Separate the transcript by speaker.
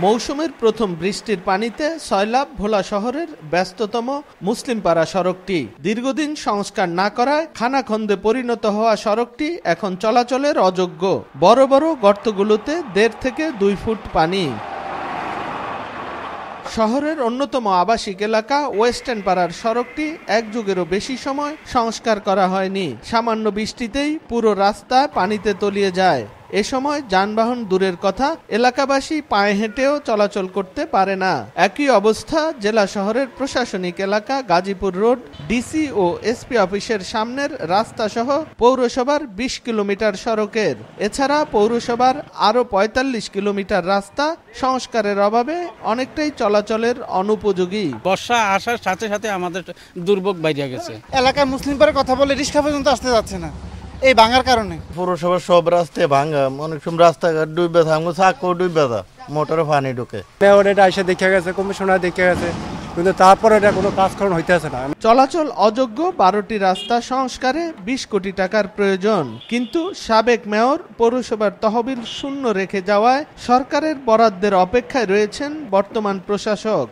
Speaker 1: মৌসুমের প্রথম বৃষ্টির পানিতে সয়লাব ভোলা শহরের ব্যস্ততম মুসলিমপাড়া সড়কটি। দীর্ঘদিন সংস্কার না করায় খানাখন্দে পরিণত হওয়া সড়কটি এখন চলাচলের অযোগ্য। বড় বড় গর্তগুলোতে 1.5 থেকে 2 ফুট পানি। শহরের অন্যতম আবাসিক এলাকা ওয়েস্টার্ন পাড়ার সড়কটি এক যুগেরও বেশি সময় সংস্কার করা হয়নি। সামান্য বৃষ্টিতেই পুরো রাস্তা পানিতে তলিয়ে যায়। এ সময় যানবাহন দূরের কথা, এলাকাবাসী পায়ে হেঁটেও চলাচল করতে পারে না। একই অবস্থা জেলা শহরের প্রশাসনিক এলাকা গাজীপুর রোড, ডিসি ও এসপি অফিসের সামনের রাস্তা সহ পৌরসভার 20 কিলোমিটার সড়কের। এছাড়া পৌরসভার আরও 45 কিলোমিটার রাস্তা সংস্কারের অভাবে অনেকটাই চলাচলের অনুপযোগী।
Speaker 2: বর্ষা আসার সাথে সাথে আমাদের দুর্ভোগ বাইরে গেছে।
Speaker 3: এলাকায় মুসলিম পাড়ার কথা বলে রিক্সা পর্যন্ত আসতে যাচ্ছে না এই ভাঙার কারণে।
Speaker 4: পৌরসভার সব রাস্তায় ভাঙা, অনেক সময় রাস্তাঘাট ডুবে থাকবো, চাকু ডুবে যা, মোটরে পানি ঢুকে।
Speaker 5: মেয়র এটা এসে দেখে গেছে, কমিশনার দেখে গেছে, কিন্তু তারপরে এটা কোনো কাজকরণ হইতেছে না।
Speaker 1: চলাচল অযোগ্য 12টি রাস্তা সংস্কারে 20 কোটি টাকার প্রয়োজন, কিন্তু সাবেক মেয়র পৌরসভার তহবিল শূন্য রেখে যাওয়ায় সরকারের বরাদ্দের অপেক্ষায় রয়েছেন বর্তমান প্রশাসক।